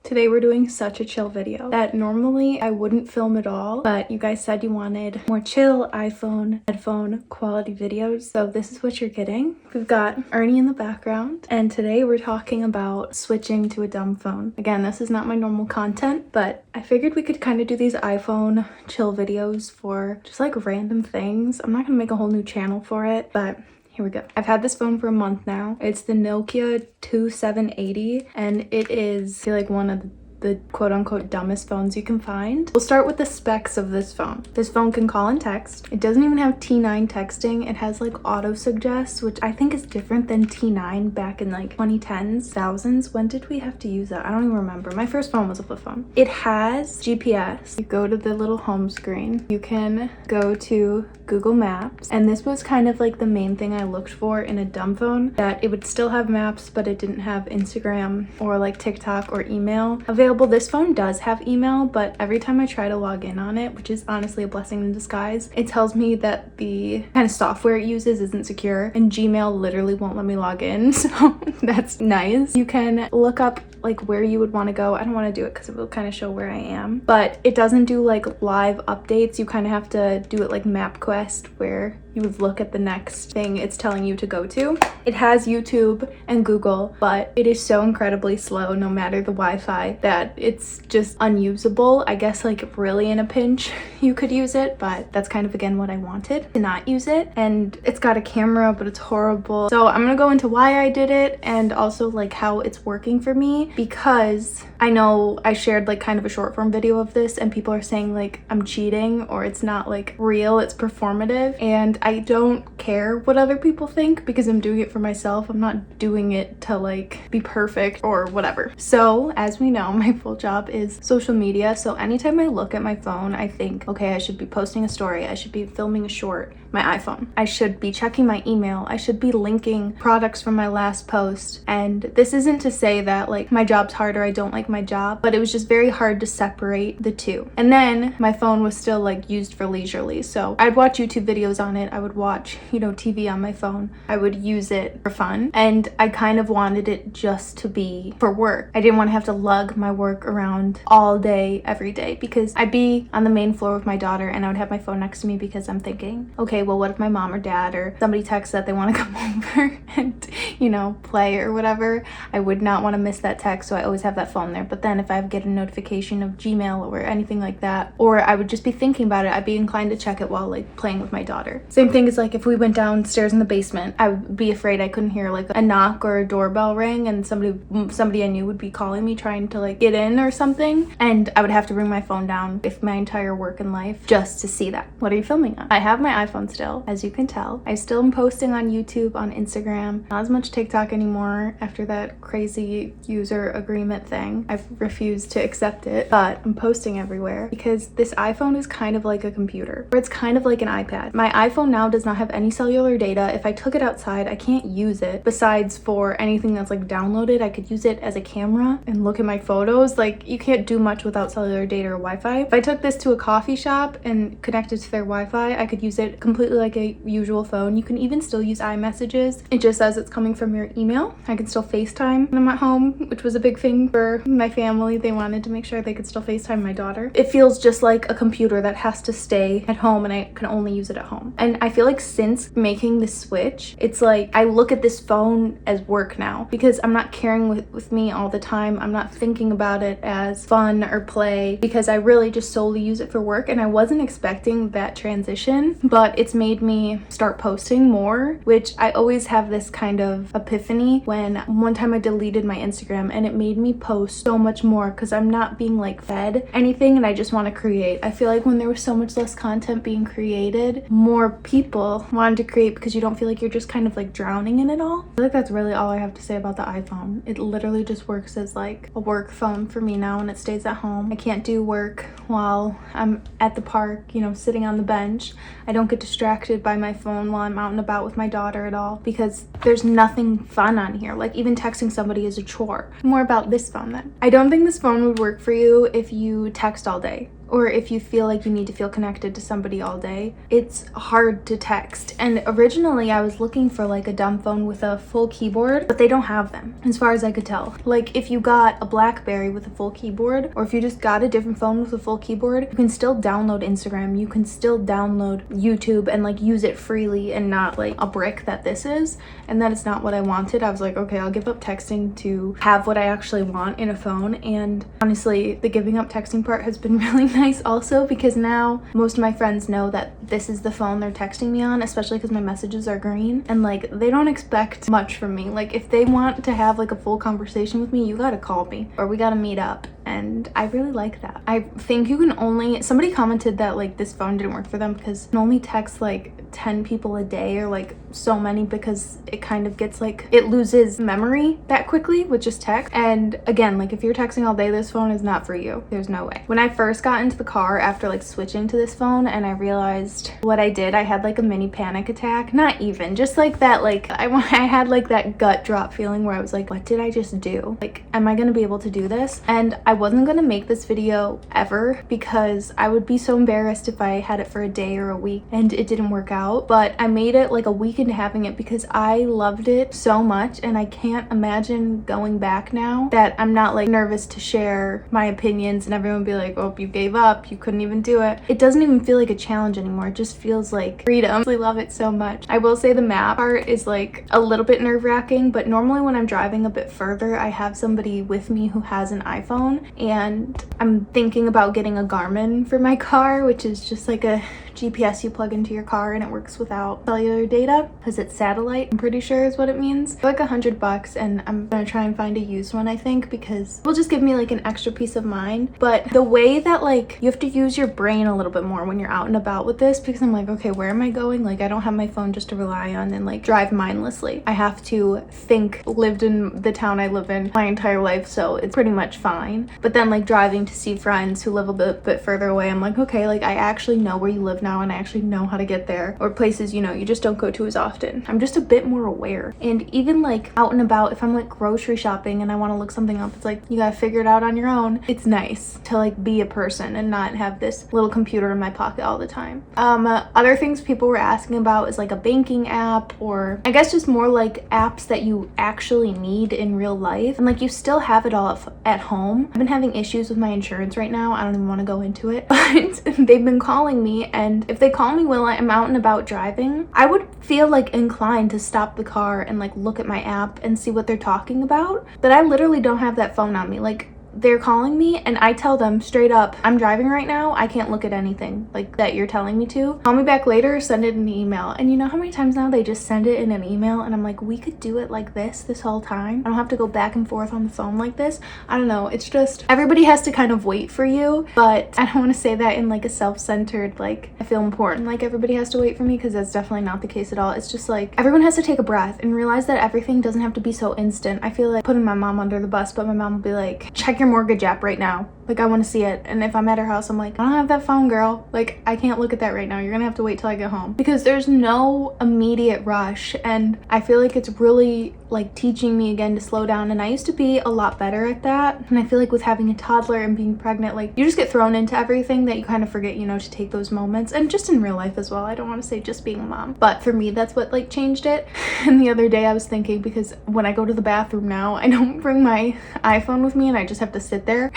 Today we're doing such a chill video that normally I wouldn't film at all, but you guys said you wanted more chill iPhone headphone quality videos, so this is what you're getting. We've got Ernie in the background, and today we're talking about switching to a dumb phone. Again, this is not my normal content, but I figured we could kind of do these iPhone chill videos for just like random things. I'm not gonna make a whole new channel for it, but here we go. I've had this phone for a month now. It's the Nokia 2780 and it is, I feel like, one of the quote-unquote dumbest phones you can find. We'll start with the specs of this phone. This phone can call and text. It doesn't even have T9 texting. It has like auto suggest, which I think is different than T9 back in like 2010s, thousands. When did we have to use that? I don't even remember. My first phone was a flip phone. It has GPS. You go to the little home screen. You can go to Google Maps. And this was kind of like the main thing I looked for in a dumb phone, that it would still have maps, but it didn't have Instagram or like TikTok or email available. This phone does have email, but every time I try to log in on it, which is honestly a blessing in disguise, it tells me that the kind of software it uses isn't secure, and Gmail literally won't let me log in, so that's nice. You can look up like where you would want to go. I don't want to do it because it will kind of show where I am, but it doesn't do like live updates. You kind of have to do it like MapQuest, where you would look at the next thing it's telling you to go to. It has YouTube and Google, but it is so incredibly slow no matter the Wi-Fi that it's just unusable. I guess like really in a pinch you could use it, but that's kind of again what I wanted, to not use it. And it's got a camera, but it's horrible. So I'm gonna go into why I did it and also like how it's working for me, because I know I shared like kind of a short form video of this and people are saying like I'm cheating or it's not like real, it's performative, and I don't care what other people think because I'm doing it for myself. I'm not doing it to like be perfect or whatever. So as we know, my full job is social media, so anytime I look at my phone I think, okay, I should be posting a story, I should be filming a short, my iPhone, I should be checking my email, I should be linking products from my last post. And this isn't to say that like my job's hard or I don't like my job, but it was just very hard to separate the two. And then my phone was still like used for leisurely, so I'd watch YouTube videos on it, I would watch, you know, TV on my phone, I would use it for fun, and I kind of wanted it just to be for work. I didn't want to have to lug my work around all day every day, because I'd be on the main floor with my daughter and I would have my phone next to me because I'm thinking, okay, well, what if my mom or dad or somebody texts that they want to come over and, you know, play or whatever? I would not want to miss that text, so I always have that phone there. But then if I get a notification of Gmail or anything like that, or I would just be thinking about it, I'd be inclined to check it while like playing with my daughter. Same thing as like if we went downstairs in the basement, I would be afraid I couldn't hear like a knock or a doorbell ring and somebody I knew would be calling me trying to like get in or something, and I would have to bring my phone down if my entire work in life just to see that. What are you filming on? I have my iPhone still, as you can tell. I still am posting on YouTube, on Instagram, not as much TikTok anymore after that crazy user agreement thing. I've refused to accept it, but I'm posting everywhere because this iPhone is kind of like a computer, or it's kind of like an iPad. My iPhone now does not have any cellular data. If I took it outside, I can't use it besides for anything that's like downloaded. I could use it as a camera and look at my photos. Like, you can't do much without cellular data or Wi-Fi. If I took this to a coffee shop and connected to their Wi-Fi, I could use it completely like a usual phone. You can even still use iMessages. It just says it's coming from your email. I can still FaceTime when I'm at home, which was a big thing for my family. They wanted to make sure they could still FaceTime my daughter. It feels just like a computer that has to stay at home and I can only use it at home. And I feel like since making the switch, it's like I look at this phone as work now, because I'm not carrying with me all the time. I'm not thinking about it as fun or play, because I really just solely use it for work. And I wasn't expecting that transition, but it's made me start posting more, which I always have this kind of epiphany when one time I deleted my Instagram and it made me post so much more because I'm not being like fed anything and I just want to create. I feel like when there was so much less content being created, more people wanted to create because you don't feel like you're just kind of like drowning in it all. I feel like that's really all I have to say about the iPhone. It literally just works as like a work phone for me now, and it stays at home. I can't do work while I'm at the park, you know, sitting on the bench. I don't get distracted by my phone while I'm out and about with my daughter at all, because there's nothing fun on here. Like, even texting somebody is a chore. More about this phone then. I don't think this phone would work for you if you text all day. or if you feel like you need to feel connected to somebody all day, it's hard to text. And originally I was looking for like a dumb phone with a full keyboard, but they don't have them as far as I could tell. Like if you got a BlackBerry with a full keyboard, or if you just got a different phone with a full keyboard, you can still download Instagram, you can still download YouTube and like use it freely and not like a brick that this is. And that is not what I wanted. I was like, okay, I'll give up texting to have what I actually want in a phone. And honestly, the giving up texting part has been really nice also, because now most of my friends know that this is the phone they're texting me on, especially because my messages are green, and like they don't expect much from me. Like if they want to have like a full conversation with me, you gotta call me or we gotta meet up. And I really like that. I think you can only, somebody commented that like this phone didn't work for them because you can only text like 10 people a day, or like so many, because it kind of gets like, it loses memory that quickly with just text. And again, like if you're texting all day, this phone is not for you. There's no way. When I first got into the car after like switching to this phone and I realized what I did, I had like a mini panic attack. Not even, just like that, like I had like that gut drop feeling where I was like, what did I just do? Like, am I gonna be able to do this? And I wasn't gonna make this video ever because I would be so embarrassed if I had it for a day or a week and it didn't work out. But I made it like a week into having it because I loved it so much, and I can't imagine going back now that I'm not like nervous to share my opinions and everyone be like, oh, you gave up, you couldn't even do it. It doesn't even feel like a challenge anymore. It just feels like freedom. I love it so much. I will say the map part is like a little bit nerve-wracking, but normally when I'm driving a bit further, I have somebody with me who has an iPhone, and I'm thinking about getting a Garmin for my car, which is just like a GPS you plug into your car and it works without cellular data because it's satellite, I'm pretty sure is what it means. It's like $100, and I'm gonna try and find a used one, I think, because it will just give me like an extra peace of mind. But the way that like you have to use your brain a little bit more when you're out and about with this, because I'm like, okay, where am I going? Like I don't have my phone just to rely on and like drive mindlessly. I have to think. Lived in the town I live in my entire life, so it's pretty much fine. But then like driving to see friends who live a bit further away, I'm like, okay, like I actually know where you live now and I actually know how to get there, or places, you know, you just don't go to as often. I'm just a bit more aware. And even like out and about, if I'm like grocery shopping and I want to look something up, it's like you gotta figure it out on your own. It's nice to like be a person and not have this little computer in my pocket all the time. Other things people were asking about is like a banking app, or I guess just more like apps that you actually need in real life, and like you still have it all at home. I've been having issues with my insurance right now. I don't even want to go into it, but they've been calling me, and if they call me while I'm out and about driving, I would feel like inclined to stop the car and like look at my app and see what they're talking about. But I literally don't have that phone on me. Like they're calling me and I tell them straight up, I'm driving right now, I can't look at anything like that you're telling me to. Call me back later or send it in an email. And you know how many times now they just send it in an email, and I'm like, we could do it like this whole time. I don't have to go back and forth on the phone like this. I don't know, it's just everybody has to kind of wait for you. But I don't want to say that in like a self-centered, like I feel important, like everybody has to wait for me, because that's definitely not the case at all. It's just like everyone has to take a breath and realize that everything doesn't have to be so instant. I feel like putting my mom under the bus, but my mom will be like, check your mortgage app right now. Like I want to see it. And if I'm at her house, I'm like, I don't have that phone, girl. Like I can't look at that right now. You're gonna have to wait till I get home, because there's no immediate rush. And I feel like it's really like teaching me again to slow down. And I used to be a lot better at that. And I feel like with having a toddler and being pregnant, like you just get thrown into everything that you kind of forget, you know, to take those moments. And just in real life as well. I don't want to say just being a mom, but for me, that's what like changed it. And the other day I was thinking, because when I go to the bathroom now, I don't bring my iPhone with me and I just have to sit there.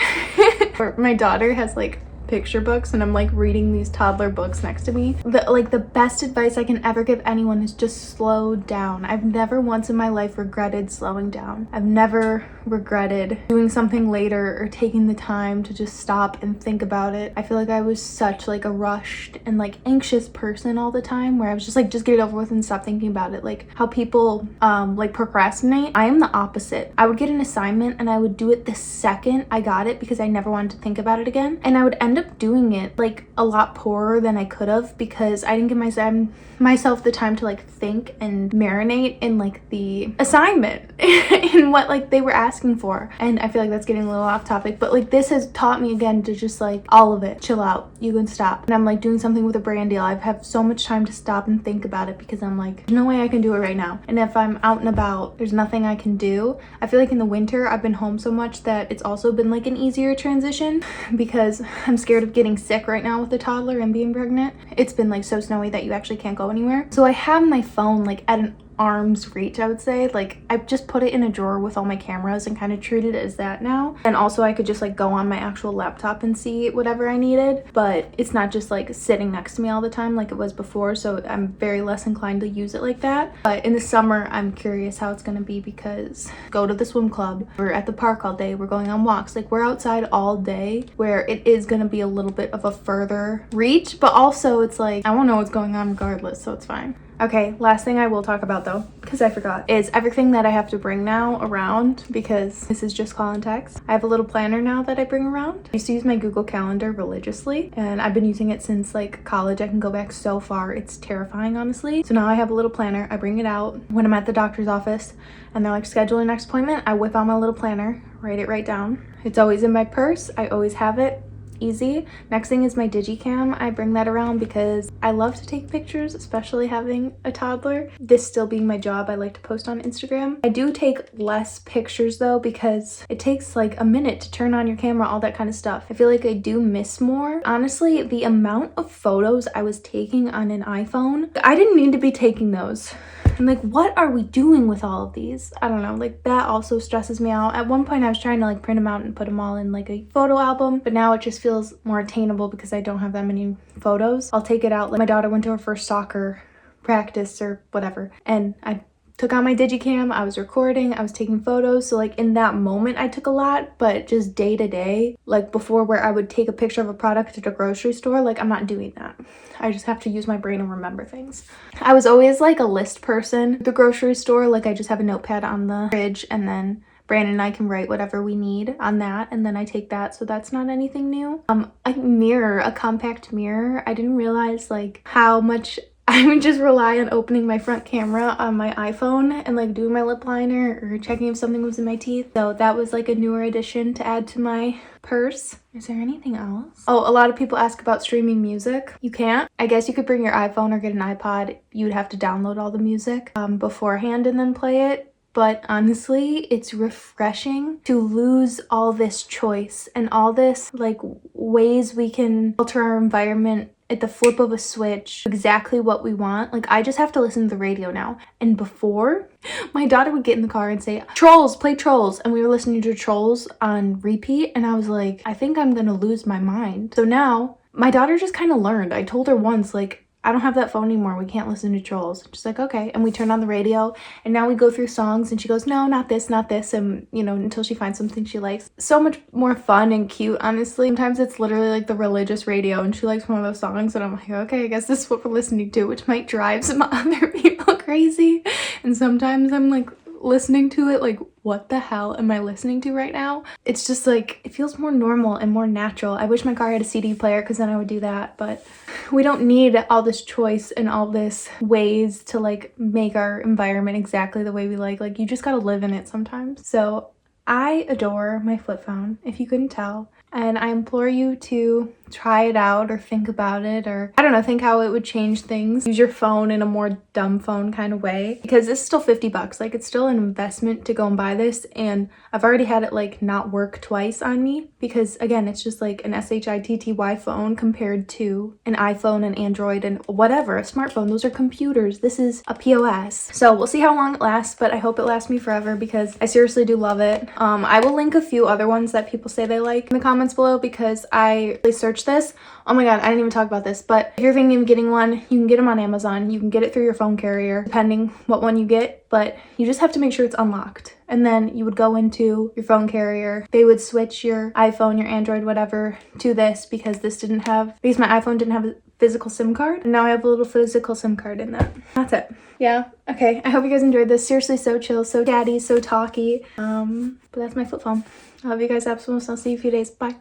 Or my daughter has like picture books and I'm like reading these toddler books next to me. The best advice I can ever give anyone is just slow down. I've never once in my life regretted slowing down. I've never regretted doing something later or taking the time to just stop and think about it. I feel like I was such like a rushed and like anxious person all the time, where I was just like, just get it over with and stop thinking about it. Like how people like procrastinate. I am the opposite. I would get an assignment and I would do it the second I got it, because I never wanted to think about it again. And I would end up doing it like a lot poorer than I could have, because I didn't give myself the time to like think and marinate in like the assignment in what like they were asking for. And I feel like that's getting a little off topic, but like this has taught me again to just like all of it, chill out, you can stop. And I'm like doing something with a brand deal, I have so much time to stop and think about it, because I'm like, there's no way I can do it right now. And if I'm out and about, there's nothing I can do. I feel like in the winter I've been home so much that it's also been like an easier transition, because I'm scared scared of getting sick right now with a toddler and being pregnant. It's been like so snowy that you actually can't go anywhere. So I have my phone like at an arm's reach, I would say. Like I've just put it in a drawer with all my cameras and kind of treat it as that now. And also I could just like go on my actual laptop and see whatever I needed, but it's not just like sitting next to me all the time like it was before, so I'm very less inclined to use it like that. But in the summer I'm curious how it's gonna be, because go to the swim club, we're at the park all day, we're going on walks, like we're outside all day, where it is gonna be a little bit of a further reach, but also it's like I won't know what's going on regardless, so it's fine. Okay, last thing I will talk about though, because I forgot, is everything that I have to bring now around, because this is just call and text. I have a little planner now that I bring around. I used to use my Google Calendar religiously, and I've been using it since like college. I can go back so far. It's terrifying, honestly. So now I have a little planner. I bring it out when I'm at the doctor's office and they're like, schedule your next appointment. I whip out my little planner, write it right down. It's always in my purse. I always have it. Easy. Next thing is my Digicam. I bring that around because I love to take pictures, especially having a toddler. This still being my job, I like to post on Instagram. I do take less pictures though, because it takes like a minute to turn on your camera, all that kind of stuff. I feel like I do miss more. Honestly, the amount of photos I was taking on an iPhone, I didn't need to be taking those. And like, what are we doing with all of these? I don't know, like that also stresses me out. At one point I was trying to like print them out and put them all in like a photo album, but now it just feels more attainable because I don't have that many photos. I'll take it out. Like my daughter went to her first soccer practice or whatever, and I took out my Digicam, I was recording, I was taking photos. So like in that moment I took a lot, but just day to day, like before where I would take a picture of a product at a grocery store, like I'm not doing that. I just have to use my brain and remember things. I was always like a list person at the grocery store. Like I just have a notepad on the fridge, and then Brandon and I can write whatever we need on that, and then I take that, so that's not anything new. A compact mirror. I didn't realize like how much I would just rely on opening my front camera on my iPhone and like doing my lip liner or checking if something was in my teeth. So that was like a newer addition to add to my purse. Is there anything else? Oh, a lot of people ask about streaming music. You can't. I guess you could bring your iPhone or get an iPod. You'd have to download all the music beforehand and then play it. But honestly, it's refreshing to lose all this choice and all this like ways we can alter our environment at the flip of a switch, exactly what we want. Like I just have to listen to the radio now. And before, my daughter would get in the car and say, Trolls, play Trolls. And we were listening to Trolls on repeat. And I was like, I think I'm gonna lose my mind. So now my daughter just kind of learned. I told her once, like, I don't have that phone anymore. We can't listen to Trolls. She's like, okay. And we turn on the radio and now we go through songs and she goes, no, not this, not this. And you know, until she finds something she likes. So much more fun and cute, honestly. Sometimes it's literally like the religious radio and she likes one of those songs and I'm like, okay, I guess this is what we're listening to, which might drive some other people crazy. And sometimes I'm like listening to it like, what the hell am I listening to right now? It's just like, it feels more normal and more natural. I wish my car had a CD player because then I would do that, but we don't need all this choice and all this ways to like make our environment exactly the way we like. Like you just gotta live in it sometimes. So I adore my flip phone, if you couldn't tell, and I implore you to try it out or think about it, or I don't know, think how it would change things. Use your phone in a more dumb phone kind of way, because it's still $50. Like it's still an investment to go and buy this, and I've already had it like not work twice on me because again, it's just like an SHITTY phone compared to an iPhone and Android and whatever, a smartphone. Those are computers. This is a POS. So we'll see how long it lasts, but I hope it lasts me forever because I seriously do love it. I will link a few other ones that people say they like in the comments below because I really searched this. Oh my god, I didn't even talk about this, but if you're thinking of getting one, you can get them on Amazon. You can get it through your phone carrier, depending what one you get, but you just have to make sure it's unlocked. And then you would go into your phone carrier. They would switch your iPhone, your Android, whatever, to this because my iPhone didn't have a physical SIM card. And now I have a little physical SIM card in that. That's it. Yeah, okay. I hope you guys enjoyed this. Seriously, so chill, so chatty, so talky. But that's my flip phone. I love you guys absolutely. I'll see you in a few days. Bye.